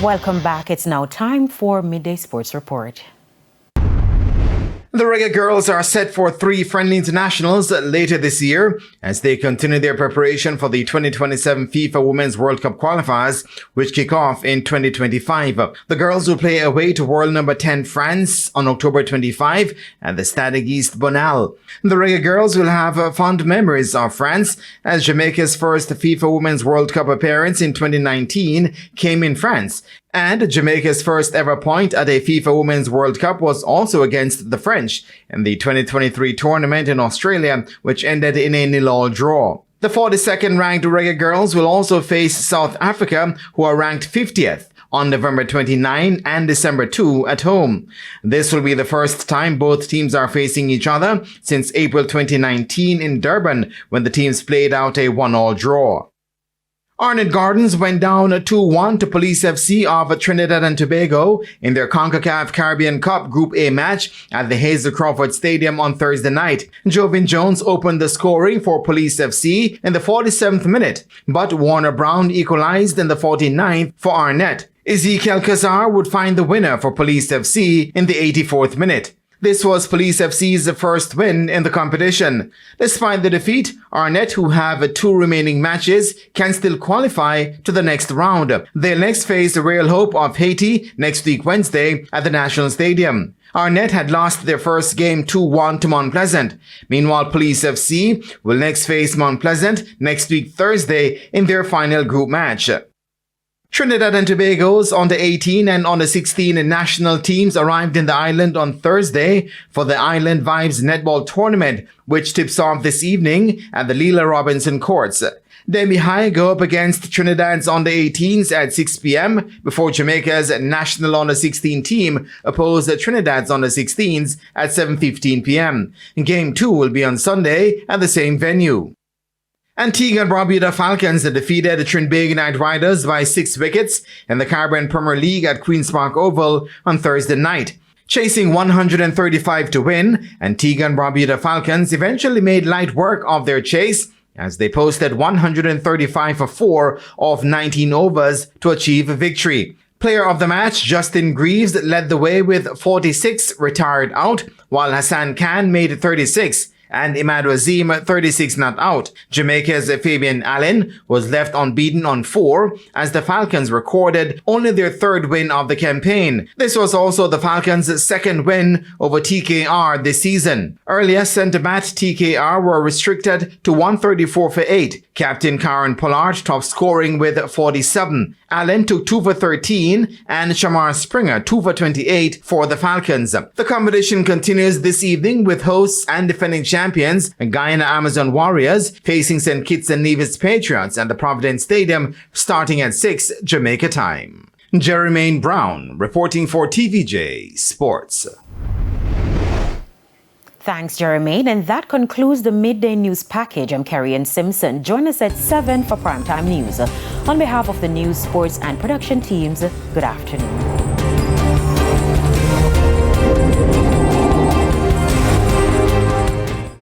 Welcome back. It's now time for Midday Sports Report. The Reggae Girlz are set for 3 friendly internationals later this year as they continue their preparation for the 2027 FIFA Women's World Cup qualifiers, which kick off in 2025. The girls will play away to world number 10 France on October 25 at the Stade East Bonal. The Reggae Girlz will have fond memories of France as Jamaica's first FIFA Women's World Cup appearance in 2019 came in France. And Jamaica's first ever point at a FIFA Women's World Cup was also against the French in the 2023 tournament in Australia, which ended in a 0-0 draw. The 42nd ranked Reggae Girlz will also face South Africa, who are ranked 50th, on November 29 and December 2 at home. This will be the first time both teams are facing each other since April 2019 in Durban, when the teams played out a 1-1 draw. Arnett Gardens went down 2-1 to Police FC of Trinidad and Tobago in their CONCACAF Caribbean Cup Group A match at the Hazel Crawford Stadium on Thursday night. Jovin Jones opened the scoring for Police FC in the 47th minute, but Warner Brown equalized in the 49th for Arnett. Ezekiel Kazar would find the winner for Police FC in the 84th minute. This was Police FC's first win in the competition. Despite the defeat, Arnett, who have 2 remaining matches, can still qualify to the next round. They'll next face Real Hope of Haiti next week Wednesday at the National Stadium. Arnett had lost their first game 2-1 to Mount Pleasant. Meanwhile, Police FC will next face Mount Pleasant next week Thursday in their final group match. Trinidad and Tobago's under 18 and under 16 national teams arrived in the island on Thursday for the Island Vibes Netball Tournament, which tips off this evening at the Leela Robinson Courts. Demi High go up against Trinidad's under 18s at 6 p.m. before Jamaica's national under 16 team oppose Trinidad's under 16s at 7:15 p.m. Game 2 will be on Sunday at the same venue. Antigua and Barbuda Falcons defeated the Trinbago Knight Riders by 6 wickets in the Caribbean Premier League at Queen's Park Oval on Thursday night. Chasing 135 to win, Antigua and Barbuda Falcons eventually made light work of their chase as they posted 135 for 4 of 19 overs to achieve a victory. Player of the match, Justin Greaves, led the way with 46 retired out, while Hassan Khan made 36. And Imad Wazim 36 not out. Jamaica's Fabian Allen was left unbeaten on 4 as the Falcons recorded only their 3rd win of the campaign. This was also the Falcons' 2nd win over TKR this season. Earlier, centre-back TKR were restricted to 134 for 8. Captain Karen Pollard topped scoring with 47. Allen took 2 for 13 and Shamar Springer 2 for 28 for the Falcons. The competition continues this evening with hosts and defending champions Guyana Amazon Warriors facing St. Kitts and Nevis Patriots at the Providence Stadium starting at 6 Jamaica time. Jermaine Brown reporting for TVJ Sports. Thanks, Jermaine. And that concludes the Midday News Package. I'm Carrie-Ann Simpson. Join us at 7 for Primetime News. On behalf of the news, sports, and production teams, good afternoon.